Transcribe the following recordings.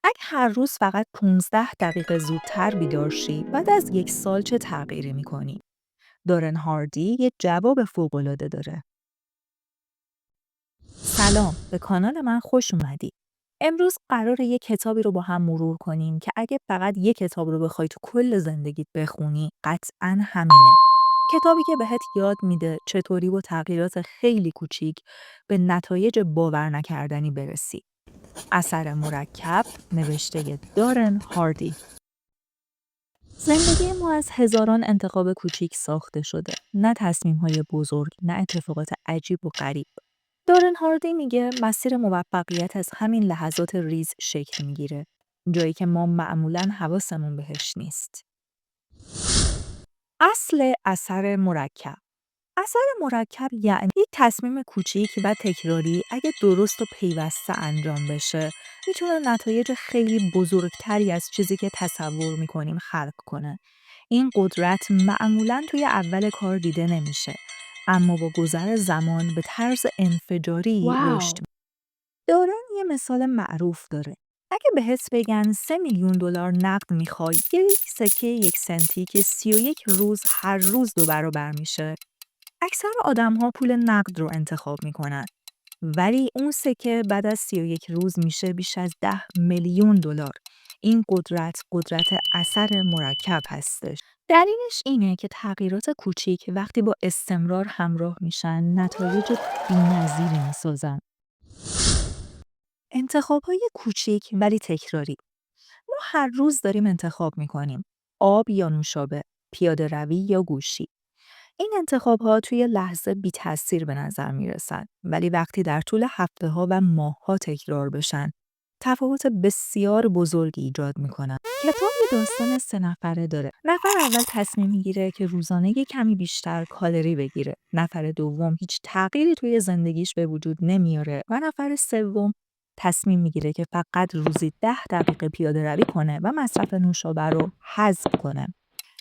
اگه هر روز فقط 15 دقیقه زودتر بیدار شی، بعد از 1 سال چه تغییری میکنی؟ دارن هاردی یه جواب فوق‌العاده داره. سلام، به کانال من خوش اومدی. امروز قراره یه کتابی رو با هم مرور کنیم که اگه فقط یه کتاب رو بخوای تو کل زندگیت بخونی، قطعاً همینه. کتابی که بهت یاد میده چطوری با تغییرات خیلی کوچیک به نتایج باور نکردنی برسی. اثر مرکب، نوشته دارن هاردی. زندگی ما از هزاران انتخاب کوچیک ساخته شده. نه تصمیم‌های بزرگ، نه اتفاقات عجیب و غریب. دارن هاردی میگه مسیر موفقیت از همین لحظات ریز شکل میگیره. جایی که ما معمولاً حواسمون بهش نیست. اصل اثر مرکب. اثر مرکب یعنی یک تصمیم کوچیک و تکراری اگه درست و پیوسته انجام بشه میتونه نتایج خیلی بزرگتری از چیزی که تصور میکنیم خلق کنه. این قدرت معمولاً توی اول کار دیده نمیشه، اما با گذر زمان به طرز انفجاری رشد واو! دارن یه مثال معروف داره. اگه بهت بگن 3 میلیون دلار نقد میخوای، یک سکه 1 سنتی که 31 روز هر روز 2 برابر میشه، اکثر آدم‌ها پول نقد رو انتخاب میکنن. ولی اون سکه بعد از 31 روز میشه بیش از 10 میلیون دلار. این قدرت اثر مرکب هستش. دلیلش اینه که تغییرات کوچیک وقتی با استمرار همراه میشن نتایج بی‌نظیری میسازن. انتخاب‌های کوچیک ولی تکراری. ما هر روز داریم انتخاب میکنیم. آب یا نوشابه، پیاده روی یا گوشی. این انتخاب‌ها توی لحظه بی‌تأثیر به نظر میرسن، ولی وقتی در طول هفته‌ها و ماه‌ها تکرار بشن، تفاوت بسیار بزرگی ایجاد میکنن. کتاب یه داستان 3 نفره داره. نفر اول تصمیم میگیره که روزانه یه کمی بیشتر کالری بگیره. نفر دوم هیچ تغییری توی زندگیش به وجود نمیاره و نفر سوم تصمیم میگیره که فقط روزی 10 دقیقه پیاده روی کنه و مصرف نوشابه رو حذف کنه.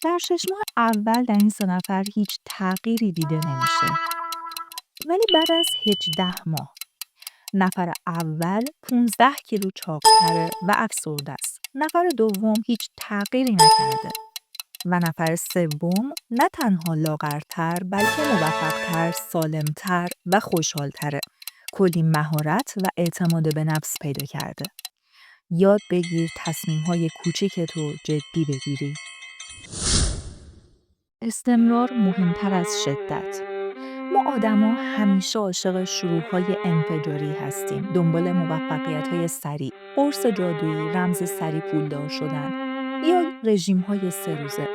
در 6 ماه اول در این 3 نفر هیچ تغییری دیده نمیشه. ولی بعد از 18 ماه نفر اول 15 کیلو چاق‌تره و افسرده است. نفر دوم هیچ تغییری نکرده و نفر سوم نه تنها لاغرتر بلکه موفقتر، سالمتر و خوشحالتره. کلی مهارت و اعتماد به نفس پیدا کرده. یاد بگیر تصمیم‌های کوچیکتو جدی بگیری. استمرار مهمتر از شدت. ما آدما همیشه عاشق شروع‌های انفجاری هستیم. دنبال موفقیت‌های سریع، قرص جادویی، رمز سریع پولدار شدن یا رژیم‌های 3 روزه.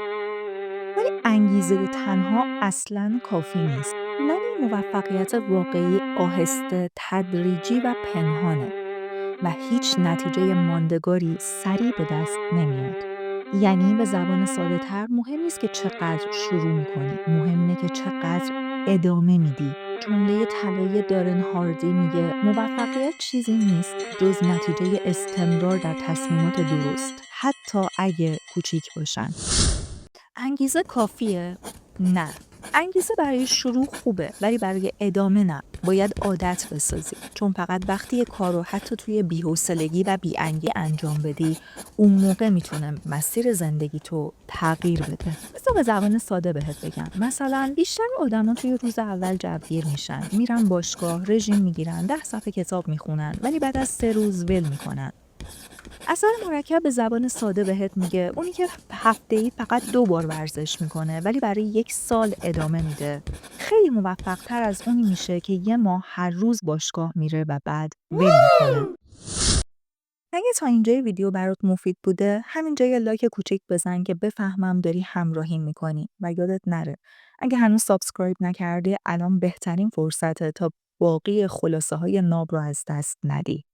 ولی انگیزه تنها اصلاً کافی نیست. ولی موفقیت واقعی آهسته، تدریجی و پنهانه و هیچ نتیجه ماندگاری سریع به دست نمیاد. یعنی به زبان ساده‌تر مهم نیست که چقدر شروع می‌کنی، مهم اینه که چقدر ادامه میدی. جمله طلایی دارن هاردی میگه موفقیت چیزی نیست جز نتیجه استمرار در تصمیمات درست، حتی اگه کوچیک باشن. انگیزه کافیه؟ نه. انگیزه برای شروع خوبه، ولی برای ادامه نه. باید عادت بسازی. چون فقط وقتی یه کار رو حتی توی بی‌حوصلگی و بی‌انگی انجام بدی، اون موقع میتونه مسیر زندگی تو تغییر بده. مثلا به زبان ساده بهت بگم. مثلا بیشتر آدما توی روز اول جوگیر میشن، میرن باشگاه، رژیم میگیرن، 10 صفحه کتاب میخونن، ولی بعد از 3 روز ول میکنن. اثر مرکب به زبان ساده بهت میگه اونی که هفته‌ای فقط 2 بار ورزش میکنه ولی برای 1 سال ادامه میده خیلی موفق‌تر از اونی میشه که 1 ماه هر روز باشگاه میره و بعد ول میکنه. اگه تا اینجای ویدیو برات مفید بوده، همینجا یه لایک کوچیک بزن که بفهمم داری همراهی میکنی و یادت نره اگه هنوز سابسکرایب نکردی الان بهترین فرصته تا باقی خلاصه های ناب رو از دست ندی.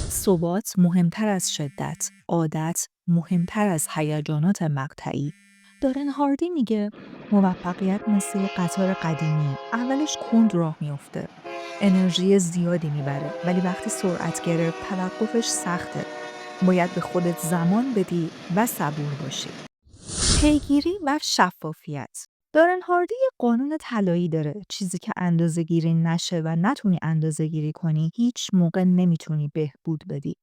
ثبات مهمتر از شدت، عادت مهمتر از هیجانات مقطعی. دارن هاردی میگه موفقیت مثل یه قطار قدیمی، اولش کند راه میفته، انرژی زیادی میبره، ولی وقتی سرعت گرفت توقفش سخته. باید به خودت زمان بدی و صبور باشی. پیگیری و شفافیت. دارن هاردی یه قانون طلایی داره. چیزی که اندازه‌گیری نشه و نتونی اندازه‌گیری کنی، هیچ موقع نمیتونی بهبود بدی.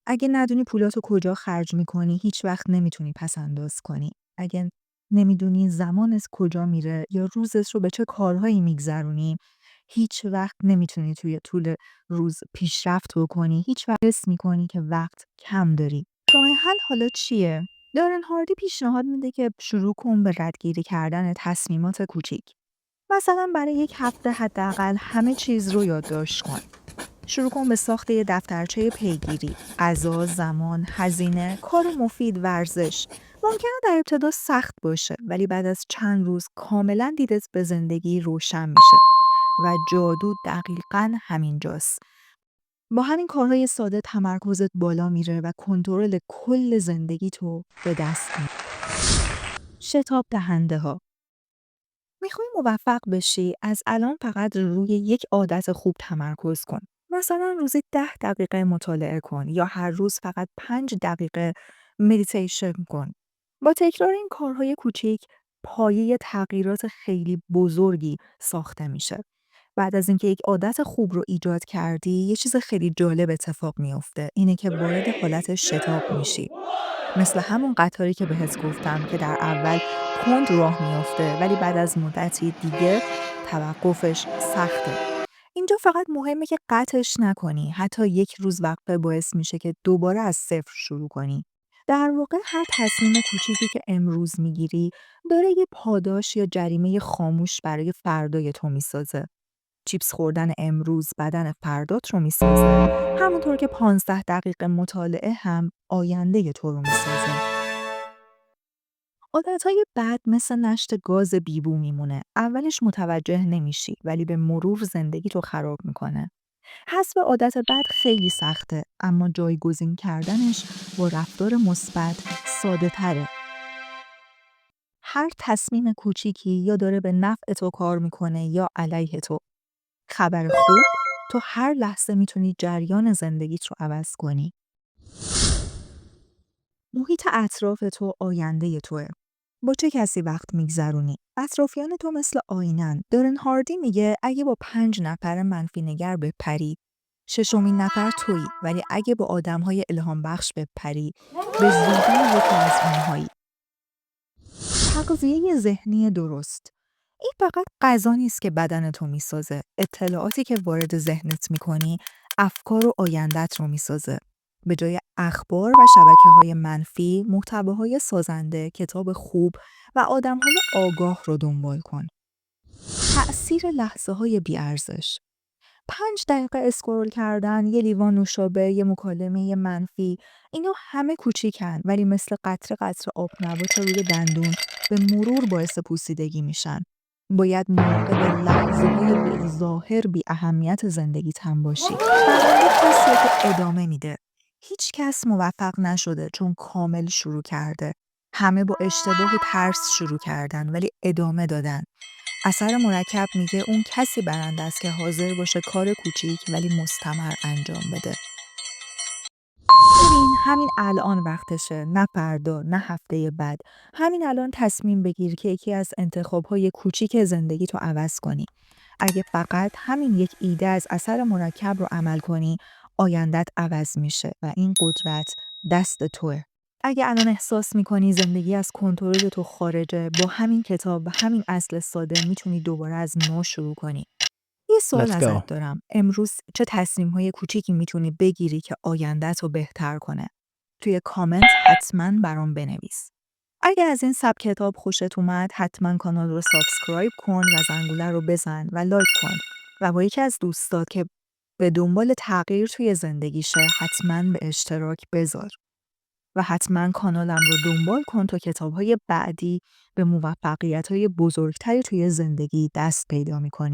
اگه ندونی پولاتو کجا خرج میکنی، هیچ وقت نمیتونی پس‌انداز کنی. اگه نمیدونی زمانت کجا میره یا روزت رو به چه کارهایی میگذرونی، هیچ وقت نمیتونی توی طول روز پیشرفت بکنی. هیچ وقت حس میکنی که وقت کم داری. راه حل حالا چیه؟ دارن هاردی پیشنهاد میده که شروع کن به ردگیری کردن تصمیمات کوچیک. مثلا برای یک هفته حداقل همه چیز رو یادداشت کن. شروع کن به ساخت یه دفترچه پیگیری، غذا، زمان، هزینه، کار مفید، ورزش. ممکنه در ابتدا سخت باشه، ولی بعد از چند روز کاملا دیدت به زندگی روشن میشه و جادو دقیقاً همینجاست. با همین کارهای ساده تمرکزت بالا میره و کنترل کل زندگی تو به دست میاری. شتاب دهنده ها. میخوای موفق بشی، از الان فقط روی یک عادت خوب تمرکز کن. مثلا روزی 10 دقیقه مطالعه کن یا هر روز فقط 5 دقیقه مدیتیشن کن. با تکرار این کارهای کوچیک، پایه تغییرات خیلی بزرگی ساخته میشه. بعد از اینکه یک عادت خوب رو ایجاد کردی، یه چیز خیلی جالب اتفاق میفته. اینه که وارد حالت شتاب میشی. مثل همون قطاری که بهت گفتم که در اول کند راه میافته، ولی بعد از مدتی دیگه توقفش سخته. اینجا فقط مهمه که قطعش نکنی. حتی یک روز وقفه باعث میشه که دوباره از صفر شروع کنی. در واقع هر تصمیم کوچیکی که امروز میگیری داره یه پاداش یا جریمه خاموش برای فردای تو میسازه. چیپس خوردن امروز بدن فردات رو میسازه، همونطور که 15 دقیقه مطالعه هم آینده تو رو میسازه. عادتهای بد مثل نشت گاز بیبو میمونه. اولش متوجه نمیشی، ولی به مرور زندگی تو خراب میکنه. حذف عادت بد خیلی سخته، اما جایگزین کردنش با رفتار مثبت ساده تره. هر تصمیم کوچیکی یا داره به نفع تو کار میکنه یا علیه تو. خبر خوب، تو هر لحظه میتونی جریان زندگیت رو عوض کنی. محیط اطراف تو آینده توئه. با چه کسی وقت میگذرونی؟ اطرافیان تو مثل آینن. دارن هاردی میگه اگه با 5 نفر منفی نگر بپری، ششمین نفر تویی، ولی اگه با آدمهای الهام بخش بپری، به زودی یکی از اونهایی. تغذیه ذهنی درست. این فقط غذا نیست که بدن تو میسازه. اطلاعاتی که وارد ذهنت میکنی، افکار و آیندت رو میسازه. به جای اخبار و شبکه‌های منفی، محتواهای سازنده، کتاب خوب و آدم‌های آگاه رو دنبال کن. تأثیر لحظه‌های بی‌ارزش. 5 دقیقه اسکرول کردن، یه لیوان نوشابه، یه مکالمه منفی، اینا همه کوچیکن، ولی مثل قطره قطره آب نبات روی دندون به مرور باعث پوسیدگی میشن. باید مراقب لحظه‌های ظاهر بی اهمیت زندگیت هم باشی. برنده کسیه که ادامه میده. هیچ کس موفق نشده چون کامل شروع کرده. همه با اشتباه و ترس شروع کردن ولی ادامه دادن. اثر مرکب میگه اون کسی برنده است که حاضر باشه کار کوچیک ولی مستمر انجام بده. ببین، همین الان وقتشه، نه فردا، نه هفته بعد. همین الان تصمیم بگیر که یکی از انتخاب‌های کوچیک زندگی تو عوض کنی. اگه فقط همین یک ایده از اثر مرکب رو عمل کنی، آیندت عوض میشه و این قدرت دست توه. اگه الان احساس میکنی زندگی از کنترل تو خارجه، با همین کتاب و همین اصل ساده میتونی دوباره از نو شروع کنی. یه سوال Let's ازت go. دارم. امروز چه تصمیم‌های کوچیکی میتونی بگیری که آینده‌ت رو بهتر کنه؟ توی کامنت حتما برام بنویس. اگه از این سبک کتاب خوشت اومد، حتما کانال رو سابسکرایب کن و زنگوله رو بزن و لایک کن. و با یکی از دوستات که به دنبال تغییر توی زندگیشه، حتما به اشتراک بذار. و حتما کانالم رو دنبال کن تا کتاب‌های بعدی به موفقیت‌های بزرگتری توی زندگی دست پیدا می‌کنی.